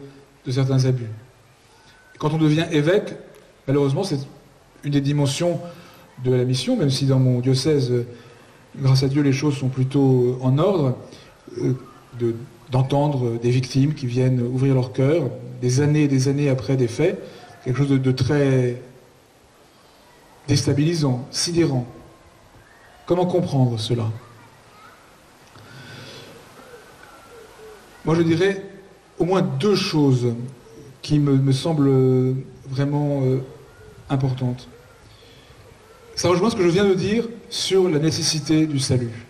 Speaker 1: de certains abus. Quand on devient évêque, malheureusement, c'est une des dimensions de la mission, même si dans mon diocèse, grâce à Dieu, les choses sont plutôt en ordre, d'entendre des victimes qui viennent ouvrir leur cœur, des années après des faits, quelque chose de très déstabilisant, sidérant. Comment comprendre cela? Moi, je dirais au moins deux choses qui me semblent vraiment importantes. Ça rejoint ce que je viens de dire sur la nécessité du salut.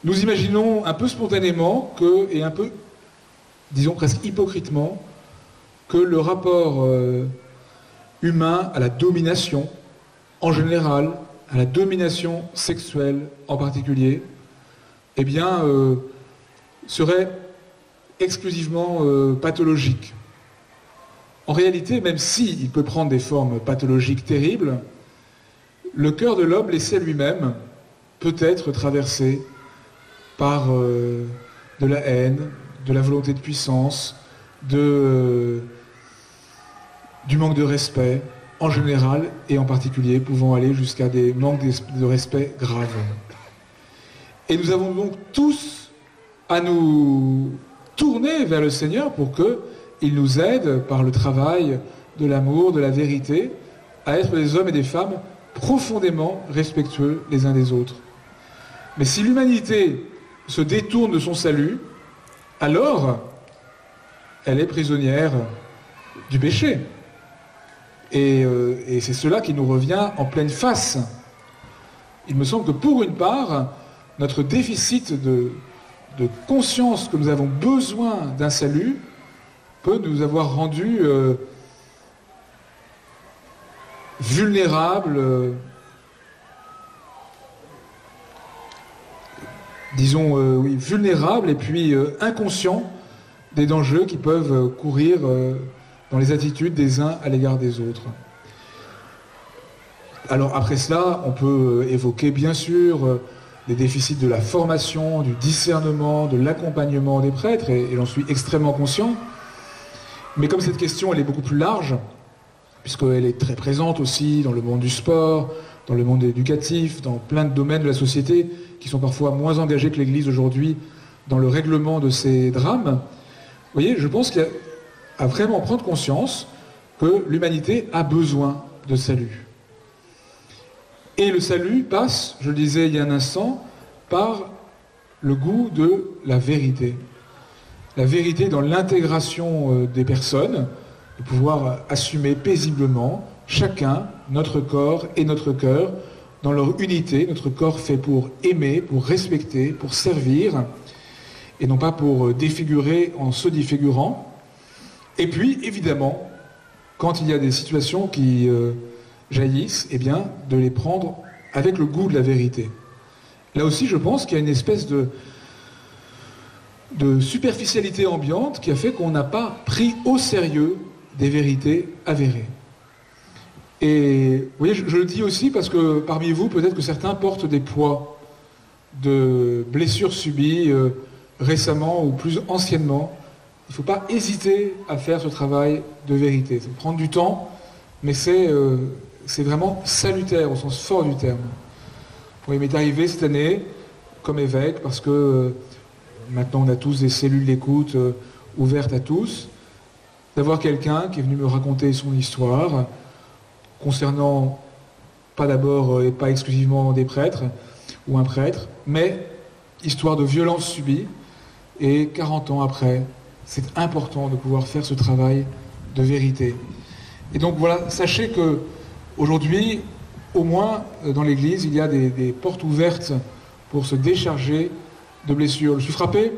Speaker 1: Nous imaginons un peu spontanément et un peu, disons presque hypocritement, que le rapport humain à la domination, en général, à la domination sexuelle en particulier, eh bien, serait exclusivement pathologique. En réalité, même s'il peut prendre des formes pathologiques terribles, le cœur de l'homme laissé lui-même peut être traversé par de la haine, de la volonté de puissance, du manque de respect, en général et en particulier, pouvant aller jusqu'à des manques de respect graves. Et nous avons donc tous à nous tourner vers le Seigneur pour qu'il nous aide, par le travail de l'amour, de la vérité, à être des hommes et des femmes profondément respectueux les uns des autres. Mais si l'humanité se détourne de son salut, alors elle est prisonnière du péché. Et c'est cela qui nous revient en pleine face. Il me semble que pour une part, notre déficit de conscience que nous avons besoin d'un salut peut nous avoir rendus vulnérables, vulnérables et puis inconscients des dangers qui peuvent courir dans les attitudes des uns à l'égard des autres. Alors après cela, on peut évoquer bien sûr les déficits de la formation, du discernement, de l'accompagnement des prêtres, et j'en suis extrêmement conscient. Mais comme cette question elle est beaucoup plus large, puisqu'elle est très présente aussi dans le monde du sport, dans le monde éducatif, dans plein de domaines de la société qui sont parfois moins engagés que l'Église aujourd'hui dans le règlement de ces drames, vous voyez, je pense qu'il y a à vraiment prendre conscience que l'humanité a besoin de salut. Et le salut passe, je le disais il y a un instant, par le goût de la vérité. La vérité dans l'intégration des personnes, de pouvoir assumer paisiblement chacun notre corps et notre cœur dans leur unité, notre corps fait pour aimer, pour respecter, pour servir, et non pas pour défigurer en se défigurant. Et puis, évidemment, quand il y a des situations qui jaillissent, eh bien, de les prendre avec le goût de la vérité. Là aussi, je pense qu'il y a une espèce de superficialité ambiante qui a fait qu'on n'a pas pris au sérieux des vérités avérées. Et vous voyez, je le dis aussi parce que parmi vous, peut-être que certains portent des poids de blessures subies récemment ou plus anciennement. Il ne faut pas hésiter à faire ce travail de vérité. Ça peut prendre du temps, mais c'est vraiment salutaire au sens fort du terme. Bon, il m'est arrivé cette année, comme évêque, parce que maintenant on a tous des cellules d'écoute ouvertes à tous, d'avoir quelqu'un qui est venu me raconter son histoire, concernant pas d'abord et pas exclusivement des prêtres ou un prêtre, mais histoire de violence subie. Et 40 ans après, c'est important de pouvoir faire ce travail de vérité. Et donc voilà, sachez que aujourd'hui, au moins dans l'Église, il y a des portes ouvertes pour se décharger de blessures. Je suis frappé,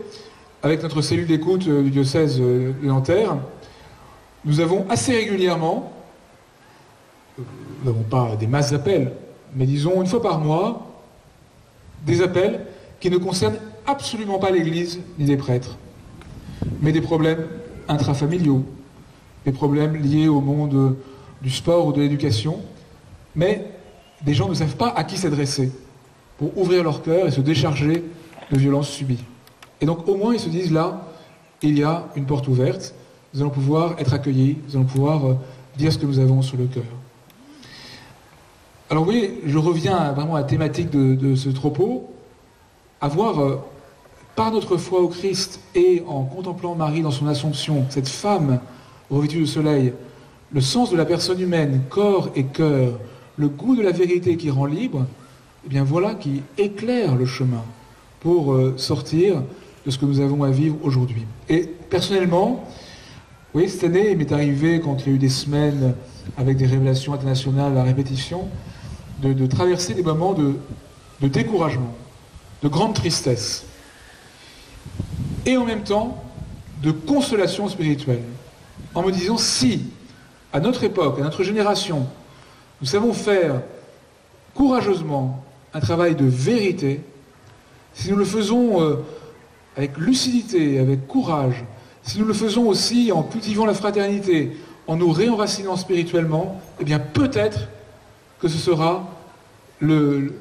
Speaker 1: avec notre cellule d'écoute du diocèse de Nanterre, nous avons assez régulièrement, nous n'avons pas des masses d'appels, mais disons une fois par mois, des appels qui ne concernent absolument pas l'Église ni les prêtres, mais des problèmes intrafamiliaux, des problèmes liés au monde du sport ou de l'éducation, mais des gens ne savent pas à qui s'adresser pour ouvrir leur cœur et se décharger de violences subies. Et donc au moins ils se disent là, il y a une porte ouverte, nous allons pouvoir être accueillis, nous allons pouvoir dire ce que nous avons sur le cœur. Alors vous voyez, je reviens vraiment à la thématique de ce propos, avoir par notre foi au Christ et en contemplant Marie dans son Assomption, cette femme revêtue de soleil, le sens de la personne humaine, corps et cœur, le goût de la vérité qui rend libre, eh bien voilà qui éclaire le chemin pour sortir de ce que nous avons à vivre aujourd'hui. Et personnellement, vous voyez, cette année, il m'est arrivé, quand il y a eu des semaines avec des révélations internationales à répétition, de traverser des moments de découragement, de grande tristesse, et en même temps de consolation spirituelle, en me disant, si, à notre époque, à notre génération, nous savons faire courageusement un travail de vérité, si nous le faisons avec lucidité, avec courage, si nous le faisons aussi en cultivant la fraternité, en nous réenracinant spirituellement, eh bien peut-être que ce sera le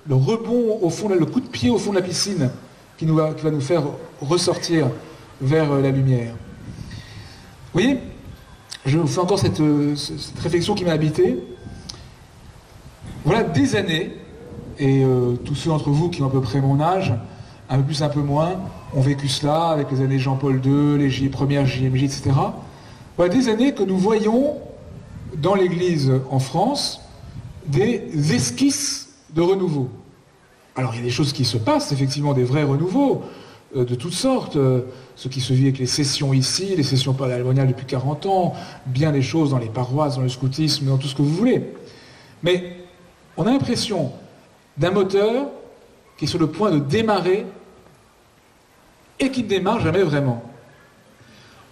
Speaker 1: rebond au fond, le coup de pied au fond de la piscine qui va nous faire ressortir vers la lumière. Vous voyez, je vous fais encore cette réflexion qui m'a habité. Voilà des années, et tous ceux d'entre vous qui ont à peu près mon âge, un peu plus, un peu moins, ont vécu cela avec les années Jean-Paul II, les premières JMJ, etc. Voilà des années que nous voyons dans l'Église en France des esquisses de renouveau. Alors il y a des choses qui se passent, effectivement, des vrais renouveaux, de toutes sortes, ce qui se vit avec les sessions ici, les sessions patrimoniales depuis 40 ans, bien des choses dans les paroisses, dans le scoutisme, dans tout ce que vous voulez. Mais on a l'impression d'un moteur qui est sur le point de démarrer et qui ne démarre jamais vraiment.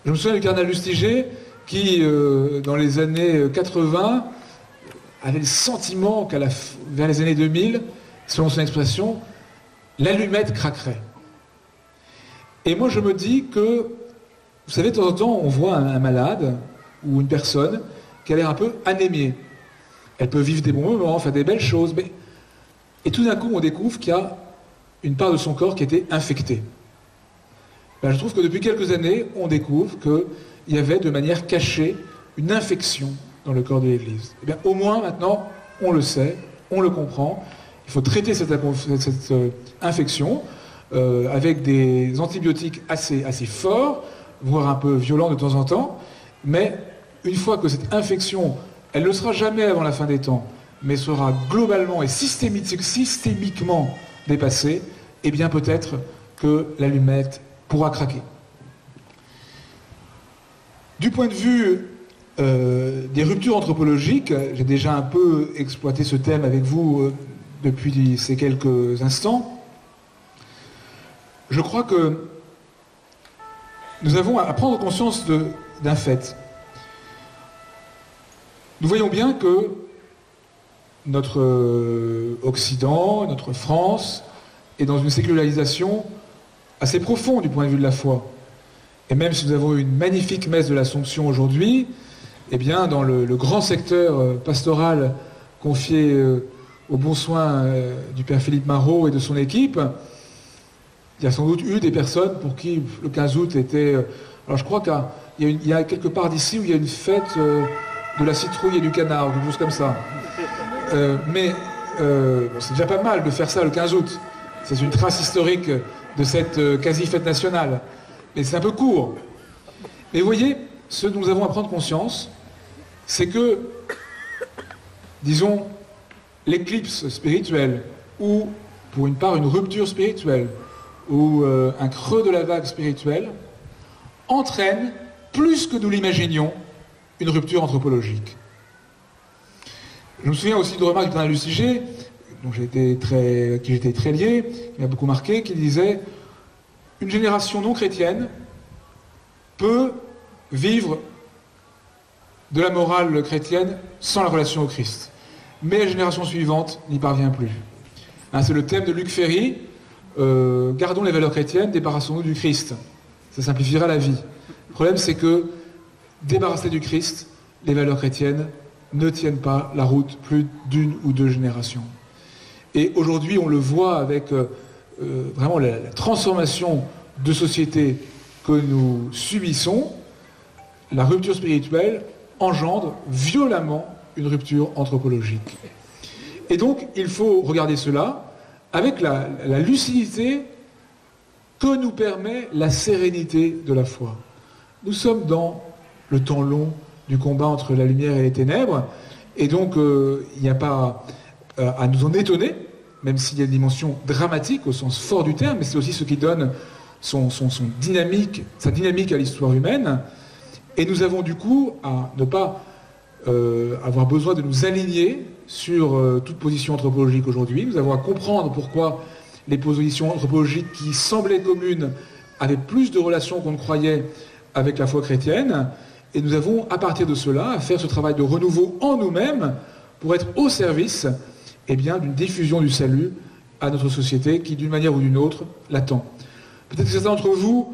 Speaker 1: Je me souviens du cardinal Lustiger qui, dans les années 80, avait le sentiment vers les années 2000, selon son expression, l'allumette craquerait. Et moi je me dis que, vous savez, de temps en temps, on voit un malade ou une personne qui a l'air un peu anémiée. Elle peut vivre des bons moments, faire des belles choses, mais... Et tout d'un coup, on découvre qu'il y a une part de son corps qui a été infectée. Ben, je trouve que depuis quelques années, on découvre qu'il y avait de manière cachée une infection dans le corps de l'Église. Eh bien, au moins maintenant, on le sait, on le comprend. Il faut traiter cette infection avec des antibiotiques assez forts, voire un peu violents de temps en temps, mais une fois que cette infection, elle ne sera jamais avant la fin des temps, mais sera globalement et systémiquement dépassée, eh bien peut-être que l'allumette pourra craquer. Du point de vue des ruptures anthropologiques, j'ai déjà un peu exploité ce thème avec vous depuis ces quelques instants. Je crois que nous avons à prendre conscience d'un fait. Nous voyons bien que notre Occident, notre France, est dans une sécularisation assez profonde du point de vue de la foi. Et même si nous avons une magnifique messe de l'Assomption aujourd'hui, eh bien, dans le grand secteur pastoral confié aux bons soins du Père Philippe Marot et de son équipe, il y a sans doute eu des personnes pour qui le 15 août était... alors je crois qu'il y a quelque part d'ici où il y a une fête de la citrouille et du canard, ou quelque chose comme ça. Mais c'est déjà pas mal de faire ça le 15 août. C'est une trace historique de cette quasi-fête nationale. Mais c'est un peu court. Mais vous voyez, ce dont nous avons à prendre conscience, c'est que, disons, l'éclipse spirituelle, ou pour une part une rupture spirituelle, ou un creux de la vague spirituelle, entraîne, plus que nous l'imaginions, une rupture anthropologique. Je me souviens aussi de remarque du Bernard Luciger, dont j'étais très lié, qui m'a beaucoup marqué, qui disait « Une génération non chrétienne peut vivre de la morale chrétienne sans la relation au Christ. Mais la génération suivante n'y parvient plus. » C'est le thème de Luc Ferry. Gardons les valeurs chrétiennes, débarrassons-nous du Christ. Ça simplifiera la vie. Le problème, c'est que, débarrassés du Christ, les valeurs chrétiennes ne tiennent pas la route plus d'une ou deux générations. Et aujourd'hui, on le voit avec vraiment la transformation de société que nous subissons. La rupture spirituelle engendre violemment une rupture anthropologique. Et donc, il faut regarder cela avec la lucidité que nous permet la sérénité de la foi. Nous sommes dans le temps long du combat entre la lumière et les ténèbres, et donc il n'y a pas à nous en étonner, même s'il y a une dimension dramatique au sens fort du terme, mais c'est aussi ce qui donne sa dynamique à l'histoire humaine, et nous avons du coup à ne pas avoir besoin de nous aligner sur toute position anthropologique aujourd'hui. Nous avons à comprendre pourquoi les positions anthropologiques qui semblaient communes avaient plus de relations qu'on ne croyait avec la foi chrétienne, et nous avons à partir de cela à faire ce travail de renouveau en nous-mêmes pour être au service d'une diffusion du salut à notre société qui, d'une manière ou d'une autre, l'attend. Peut-être que certains d'entre vous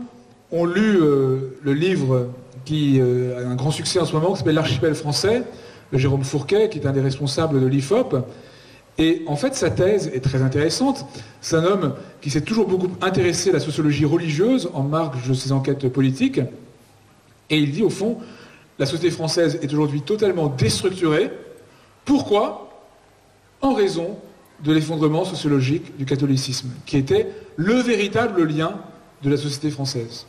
Speaker 1: ont lu le livre qui a un grand succès en ce moment, qui s'appelle L'Archipel français, de Jérôme Fourquet, qui est un des responsables de l'IFOP. Et en fait, sa thèse est très intéressante. C'est un homme qui s'est toujours beaucoup intéressé à la sociologie religieuse en marge de ses enquêtes politiques. Et il dit, au fond, la société française est aujourd'hui totalement déstructurée. Pourquoi ? En raison de l'effondrement sociologique du catholicisme, qui était le véritable lien de la société française.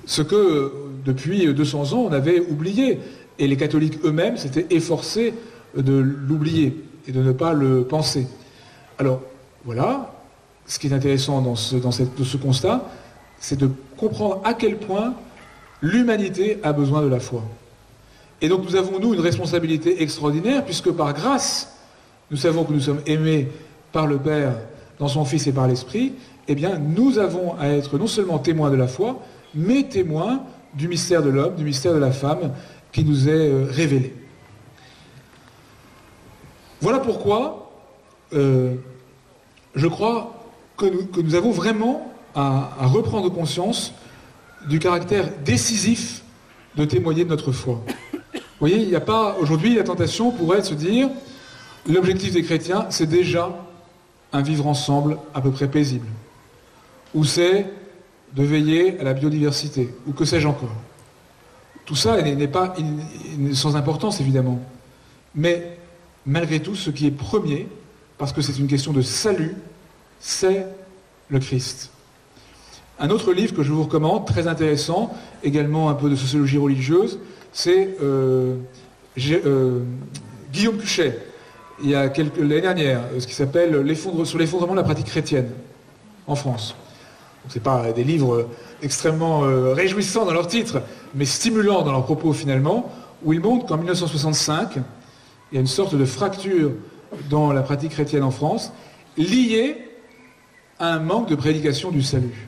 Speaker 1: Ce que, depuis 200 ans, on avait oublié. Et les catholiques eux-mêmes s'étaient efforcés de l'oublier et de ne pas le penser. Alors, voilà, ce qui est intéressant dans ce constat, c'est de comprendre à quel point l'humanité a besoin de la foi. Et donc nous avons, nous, une responsabilité extraordinaire, puisque par grâce, nous savons que nous sommes aimés par le Père, dans son Fils et par l'Esprit, eh bien, nous avons à être non seulement témoins de la foi, mais témoins du mystère de l'homme, du mystère de la femme, qui nous est révélé. Voilà pourquoi je crois que nous avons vraiment à reprendre conscience du caractère décisif de témoigner de notre foi. Vous voyez, il n'y a pas... Aujourd'hui, la tentation pourrait être de se dire l'objectif des chrétiens, c'est déjà un vivre ensemble à peu près paisible. Ou c'est de veiller à la biodiversité, ou que sais-je encore. Tout ça n'est pas sans importance, évidemment. Mais malgré tout, ce qui est premier, parce que c'est une question de salut, c'est le Christ. Un autre livre que je vous recommande, très intéressant, également un peu de sociologie religieuse, c'est Guillaume Cuchet, il y a l'année dernière, ce qui s'appelle sur l'effondrement de la pratique chrétienne en France. Ce n'est pas des livres extrêmement réjouissants dans leur titre, mais stimulants dans leurs propos finalement, où ils montrent qu'en 1965, il y a une sorte de fracture dans la pratique chrétienne en France, liée à un manque de prédication du salut.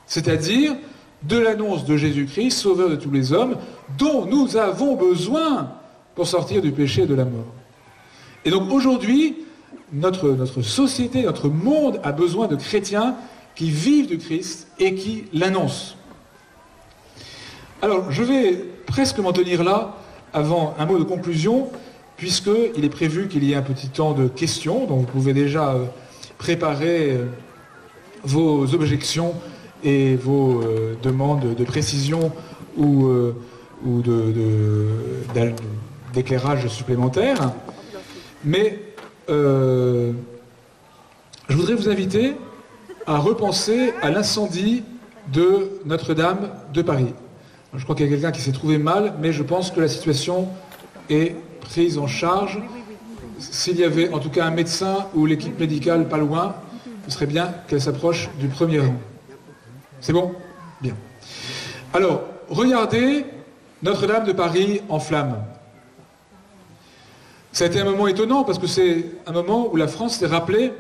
Speaker 1: C'est-à-dire de l'annonce de Jésus-Christ, sauveur de tous les hommes, dont nous avons besoin pour sortir du péché et de la mort. Et donc aujourd'hui, notre société, notre monde a besoin de chrétiens qui vivent du Christ et qui l'annoncent. Alors, je vais presque m'en tenir là, avant un mot de conclusion, puisqu'il est prévu qu'il y ait un petit temps de questions, donc vous pouvez déjà préparer vos objections et vos demandes de précision ou d'éclairage supplémentaire. Mais je voudrais vous inviter à repenser à l'incendie de Notre-Dame de Paris. Je crois qu'il y a quelqu'un qui s'est trouvé mal, mais je pense que la situation est prise en charge. S'il y avait en tout cas un médecin ou l'équipe médicale pas loin, ce serait bien qu'elle s'approche du premier rang. C'est bon ? Bien. Alors, regardez Notre-Dame de Paris en flammes. Ça a été un moment étonnant parce que c'est un moment où la France s'est rappelée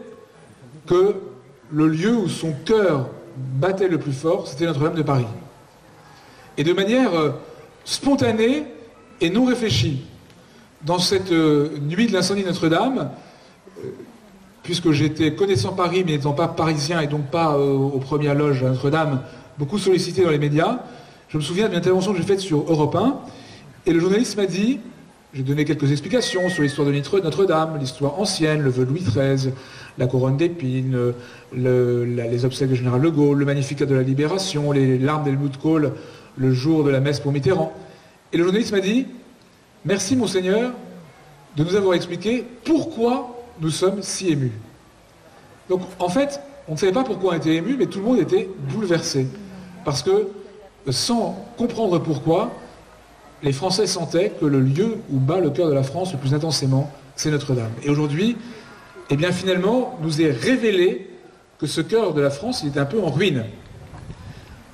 Speaker 1: que le lieu où son cœur battait le plus fort, c'était Notre-Dame de Paris. Et de manière spontanée et non réfléchie, dans cette nuit de l'incendie de Notre-Dame, puisque j'étais connaissant Paris mais n'étant pas parisien et donc pas aux premières loges à Notre-Dame, beaucoup sollicité dans les médias, je me souviens d'une intervention que j'ai faite sur Europe 1, et le journaliste m'a dit, j'ai donné quelques explications sur l'histoire de Notre-Dame, l'histoire ancienne, le vœu de Louis XIII, la couronne d'épines, les obsèques du général de Gaulle, le Magnificat de la Libération, les larmes d'Helmut Kohl, le jour de la messe pour Mitterrand. Et le journaliste m'a dit « Merci Monseigneur de nous avoir expliqué pourquoi nous sommes si émus. » Donc en fait, on ne savait pas pourquoi on était ému, mais tout le monde était bouleversé. Parce que, sans comprendre pourquoi, les Français sentaient que le lieu où bat le cœur de la France le plus intensément, c'est Notre-Dame. Et aujourd'hui, eh bien finalement, nous est révélé que ce cœur de la France, il est un peu en ruine.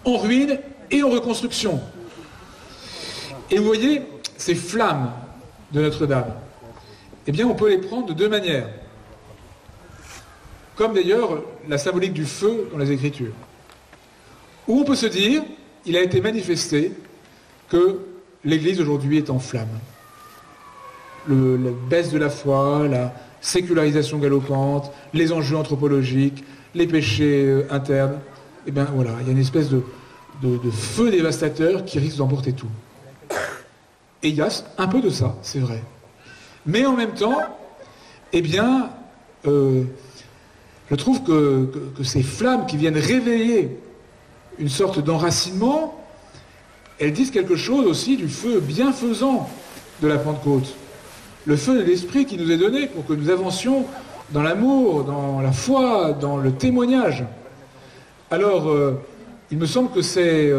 Speaker 1: En ruine et en reconstruction. Et vous voyez, ces flammes de Notre-Dame, eh bien on peut les prendre de deux manières. Comme d'ailleurs la symbolique du feu dans les Écritures. Ou on peut se dire, il a été manifesté que l'Église aujourd'hui est en flammes. La baisse de la foi, la sécularisation galopante, les enjeux anthropologiques, les péchés internes, eh bien voilà, il y a une espèce de feu dévastateur qui risque d'emporter tout. Et il y a un peu de ça, c'est vrai. Mais en même temps, eh bien, je trouve que ces flammes qui viennent réveiller une sorte d'enracinement, elles disent quelque chose aussi du feu bienfaisant de la Pentecôte. Le feu de l'Esprit qui nous est donné pour que nous avancions dans l'amour, dans la foi, dans le témoignage. Alors, il me semble que c'est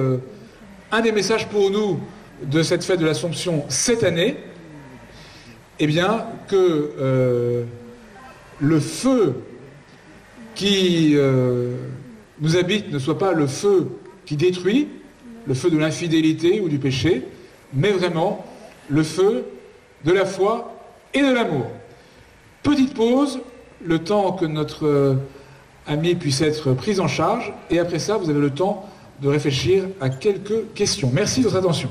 Speaker 1: un des messages pour nous de cette fête de l'Assomption cette année, eh bien, que le feu qui nous habite ne soit pas le feu qui détruit, le feu de l'infidélité ou du péché, mais vraiment le feu de la foi et de l'amour. Petite pause, le temps que notre ami puisse être pris en charge, et après ça, vous avez le temps de réfléchir à quelques questions. Merci de votre attention.